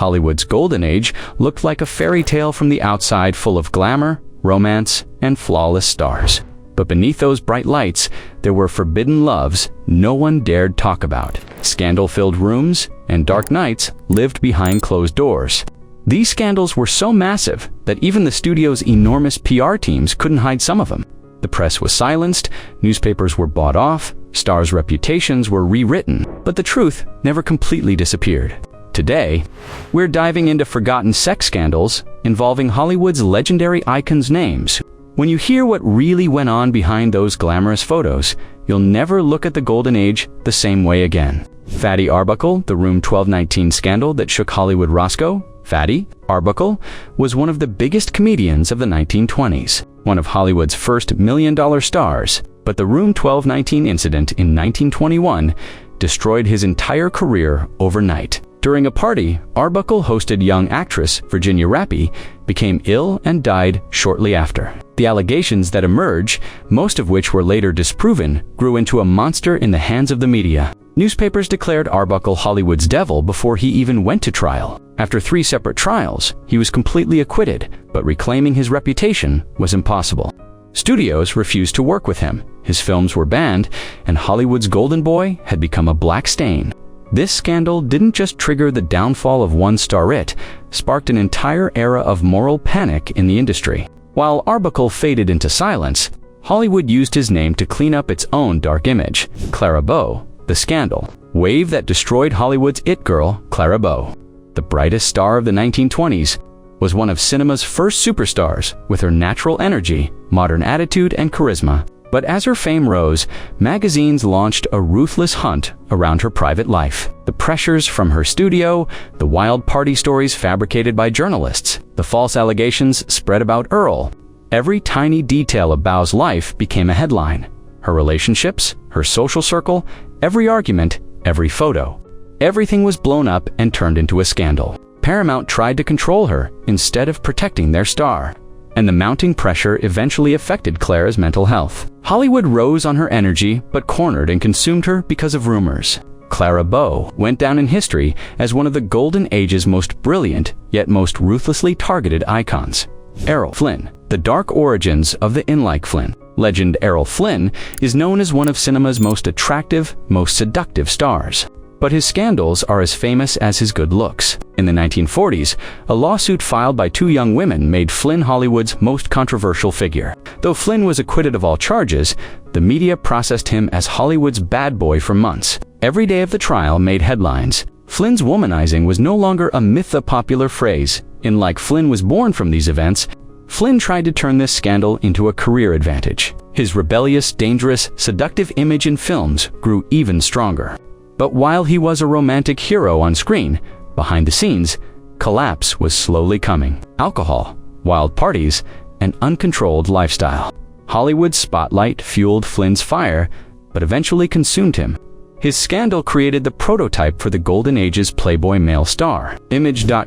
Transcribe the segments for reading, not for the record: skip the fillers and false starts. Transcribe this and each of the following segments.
Hollywood's golden age looked like a fairy tale from the outside, full of glamour, romance, and flawless stars. But beneath those bright lights, there were forbidden loves no one dared talk about. Scandal-filled rooms and dark nights lived behind closed doors. These scandals were so massive that even the studio's enormous PR teams couldn't hide some of them. The press was silenced, newspapers were bought off, stars' reputations were rewritten, but the truth never completely disappeared. Today, we're diving into forgotten sex scandals involving Hollywood's legendary icons' names. When you hear what really went on behind those glamorous photos, you'll never look at the golden age the same way again. Fatty Arbuckle, the Room 1219 scandal that shook Hollywood. Roscoe Fatty Arbuckle was one of the biggest comedians of the 1920s, one of Hollywood's first million-dollar stars. But the Room 1219 incident in 1921 destroyed his entire career overnight. During a party, Arbuckle hosted young actress Virginia Rappy, became ill and died shortly after. The allegations that emerged, most of which were later disproven, grew into a monster in the hands of the media. Newspapers declared Arbuckle Hollywood's devil before he even went to trial. After 3 separate trials, he was completely acquitted, but reclaiming his reputation was impossible. Studios refused to work with him, his films were banned, and Hollywood's golden boy had become a black stain. This scandal didn't just trigger the downfall of one star, it sparked an entire era of moral panic in the industry. While Arbuckle faded into silence, Hollywood used his name to clean up its own dark image. Clara Bow, the scandal. Wave that destroyed Hollywood's it girl, Clara Bow, the brightest star of the 1920s, was one of cinema's first superstars with her natural energy, modern attitude, and charisma. But as her fame rose, magazines launched a ruthless hunt around her private life. The pressures from her studio, the wild party stories fabricated by journalists, the false allegations spread about Earl. Every tiny detail of Bow's life became a headline. Her relationships, her social circle, every argument, every photo. Everything was blown up and turned into a scandal. Paramount tried to control her instead of protecting their star. And the mounting pressure eventually affected Clara's mental health. Hollywood rose on her energy, but cornered and consumed her because of rumors. Clara Bow went down in history as one of the Golden Age's most brilliant, yet most ruthlessly targeted icons. Errol Flynn, the dark origins of the in-like Flynn. Legend Errol Flynn is known as one of cinema's most attractive, most seductive stars. But his scandals are as famous as his good looks. In the 1940s, a lawsuit filed by 2 young women made Flynn Hollywood's most controversial figure. Though Flynn was acquitted of all charges, the media processed him as Hollywood's bad boy for months. Every day of the trial made headlines. Flynn's womanizing was no longer a myth, a popular phrase. Like Flynn was born from these events, Flynn tried to turn this scandal into a career advantage. His rebellious, dangerous, seductive image in films grew even stronger. But while he was a romantic hero on screen, behind the scenes, collapse was slowly coming. Alcohol, wild parties, and uncontrolled lifestyle. Hollywood's spotlight fueled Flynn's fire, but eventually consumed him. His scandal created the prototype for the Golden Age's Playboy male star.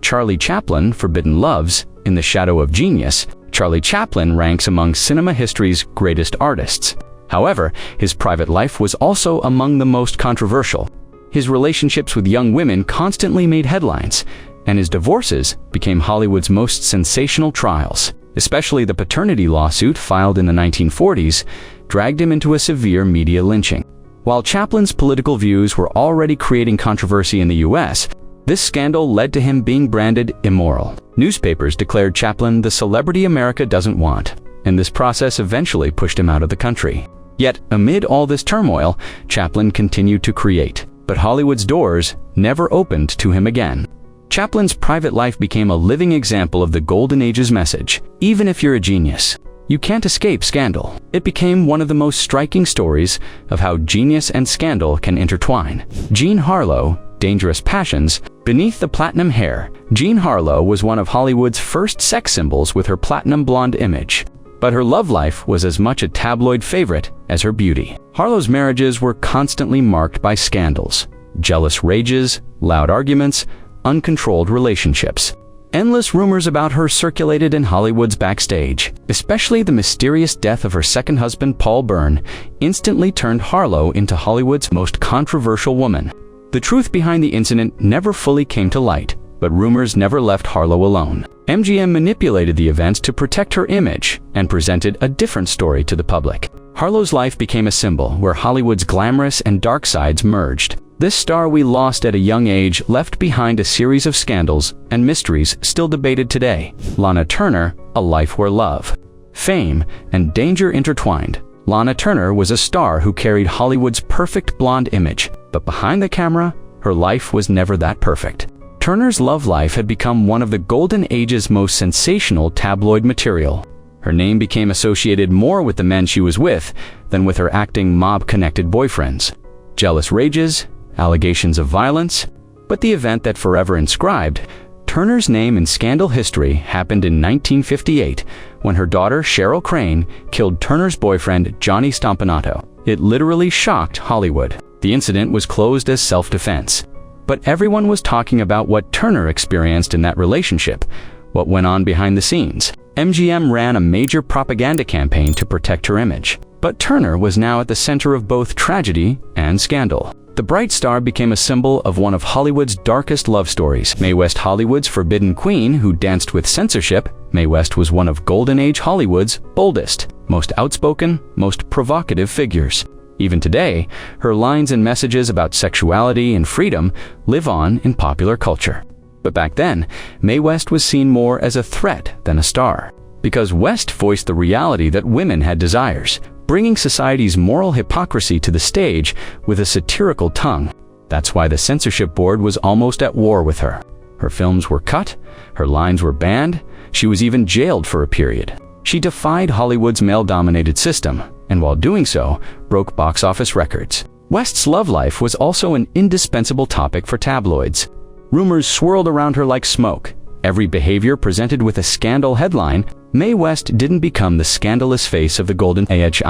Charlie Chaplin, Forbidden Loves, In the Shadow of Genius. Charlie Chaplin ranks among cinema history's greatest artists. However, his private life was also among the most controversial. His relationships with young women constantly made headlines, and his divorces became Hollywood's most sensational trials. Especially the paternity lawsuit filed in the 1940s dragged him into a severe media lynching. While Chaplin's political views were already creating controversy in the US, this scandal led to him being branded immoral. Newspapers declared Chaplin the celebrity America doesn't want, and this process eventually pushed him out of the country. Yet, amid all this turmoil, Chaplin continued to create. But Hollywood's doors never opened to him again. Chaplin's private life became a living example of the Golden Age's message. Even if you're a genius, you can't escape scandal. It became one of the most striking stories of how genius and scandal can intertwine. Jean Harlow, Dangerous Passions. Beneath the platinum hair, Jean Harlow was one of Hollywood's first sex symbols with her platinum blonde image. But her love life was as much a tabloid favorite as her beauty. Harlow's marriages were constantly marked by scandals, jealous rages, loud arguments, uncontrolled relationships. Endless rumors about her circulated in Hollywood's backstage. Especially the mysterious death of her second husband, Paul Byrne, instantly turned Harlow into Hollywood's most controversial woman. The truth behind the incident never fully came to light, But rumors never left Harlow alone. MGM manipulated the events to protect her image and presented a different story to the public. Harlow's life became a symbol where Hollywood's glamorous and dark sides merged. This star we lost at a young age left behind a series of scandals and mysteries still debated today. Lana Turner, A Life Where Love, Fame, and danger intertwined. Lana Turner was a star who carried Hollywood's perfect blonde image, but behind the camera, her life was never that perfect. Turner's love life had become one of the Golden Age's most sensational tabloid material. Her name became associated more with the men she was with than with her acting mob-connected boyfriends. Jealous rages, allegations of violence, but the event that forever inscribed Turner's name in scandal history happened in 1958 when her daughter Cheryl Crane killed Turner's boyfriend Johnny Stompanato. It literally shocked Hollywood. The incident was closed as self-defense. But everyone was talking about what Turner experienced in that relationship, what went on behind the scenes. MGM ran a major propaganda campaign to protect her image. But Turner was now at the center of both tragedy and scandal. The bright star became a symbol of one of Hollywood's darkest love stories. Mae West, Hollywood's forbidden queen who danced with censorship, Mae West was one of Golden Age Hollywood's boldest, most outspoken, most provocative figures. Even today, her lines and messages about sexuality and freedom live on in popular culture. But back then, Mae West was seen more as a threat than a star, because West voiced the reality that women had desires, bringing society's moral hypocrisy to the stage with a satirical tongue. That's why the censorship board was almost at war with her. Her films were cut, her lines were banned, she was even jailed for a period. She defied Hollywood's male-dominated system, and while doing so, broke box office records. West's love life was also an indispensable topic for tabloids. Rumors swirled around her like smoke. Every behavior presented with a scandal headline. Mae West didn't become the scandalous face of the Golden Age,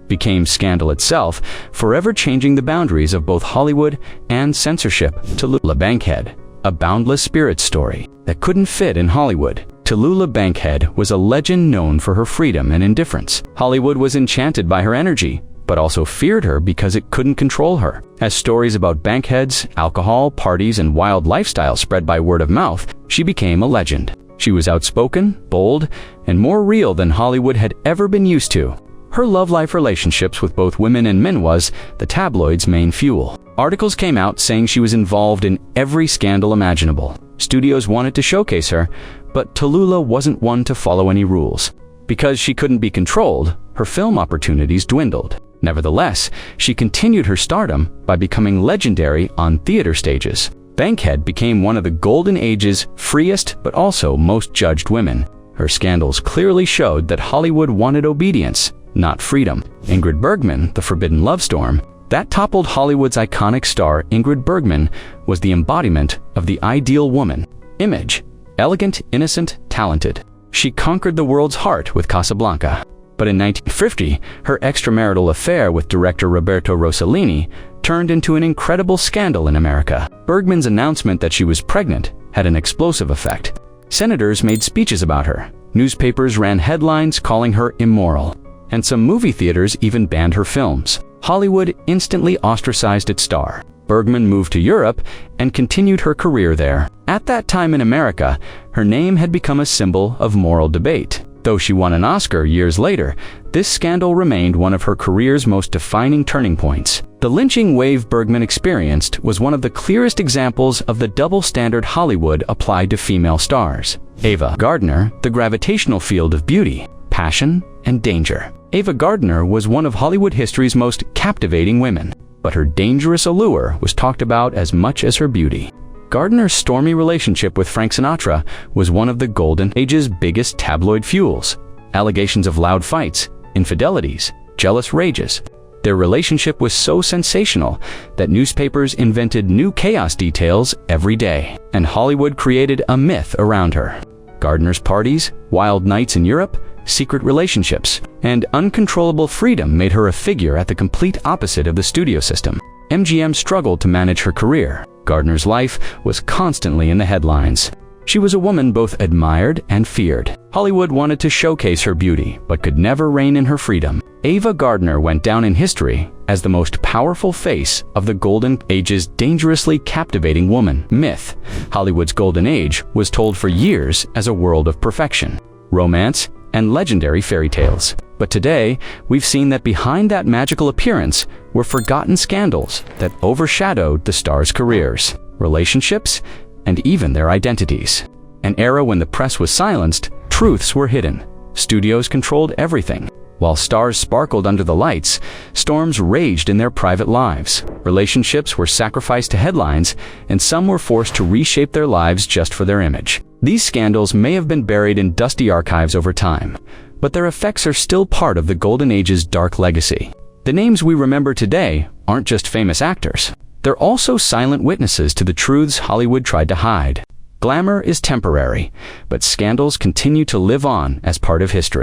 became scandal itself, forever changing the boundaries of both Hollywood and censorship. Tallulah Bankhead, a boundless spirit story that couldn't fit in Hollywood. Tallulah Bankhead was a legend known for her freedom and indifference. Hollywood was enchanted by her energy, but also feared her because it couldn't control her. As stories about Bankhead's alcohol, parties, and wild lifestyle spread by word of mouth, she became a legend. She was outspoken, bold, and more real than Hollywood had ever been used to. Her love-life relationships with both women and men was the tabloids' main fuel. Articles came out saying she was involved in every scandal imaginable. Studios wanted to showcase her, but Tallulah wasn't one to follow any rules. Because she couldn't be controlled, her film opportunities dwindled. Nevertheless, she continued her stardom by becoming legendary on theater stages. Bankhead became one of the Golden Age's freest but also most judged women. Her scandals clearly showed that Hollywood wanted obedience, not freedom. Ingrid Bergman, the forbidden love storm, that toppled Hollywood's iconic star. Ingrid Bergman was the embodiment of the ideal woman. Image: elegant, innocent, talented. She conquered the world's heart with Casablanca. But in 1950, her extramarital affair with director Roberto Rossellini turned into an incredible scandal in America. Bergman's announcement that she was pregnant had an explosive effect. Senators made speeches about her. Newspapers ran headlines calling her immoral. And some movie theaters even banned her films. Hollywood instantly ostracized its star. Bergman moved to Europe and continued her career there. At that time in America, her name had become a symbol of moral debate. Though she won an Oscar years later, this scandal remained one of her career's most defining turning points. The lynching wave Bergman experienced was one of the clearest examples of the double standard Hollywood applied to female stars. Ava Gardner, the gravitational field of beauty, passion, and danger. Ava Gardner was one of Hollywood history's most captivating women, but her dangerous allure was talked about as much as her beauty. Gardner's stormy relationship with Frank Sinatra was one of the Golden Age's biggest tabloid fuels. Allegations of loud fights, infidelities, jealous rages. Their relationship was so sensational that newspapers invented new chaos details every day, and Hollywood created a myth around her. Gardner's parties, wild nights in Europe, secret relationships, and uncontrollable freedom made her a figure at the complete opposite of the studio system. MGM struggled to manage her career. Gardner's life was constantly in the headlines. She was a woman both admired and feared. Hollywood wanted to showcase her beauty, but could never rein in her freedom. Ava Gardner went down in history as the most powerful face of the Golden Age's dangerously captivating woman. Myth: Hollywood's Golden Age was told for years as a world of perfection, romance, and legendary fairy tales. But today, we've seen that behind that magical appearance were forgotten scandals that overshadowed the stars' careers, relationships, and even their identities. An era when the press was silenced, truths were hidden, studios controlled everything. While stars sparkled under the lights, storms raged in their private lives. Relationships were sacrificed to headlines, and some were forced to reshape their lives just for their image. These scandals may have been buried in dusty archives over time, but their effects are still part of the Golden Age's dark legacy. The names we remember today aren't just famous actors. They're also silent witnesses to the truths Hollywood tried to hide. Glamour is temporary, but scandals continue to live on as part of history.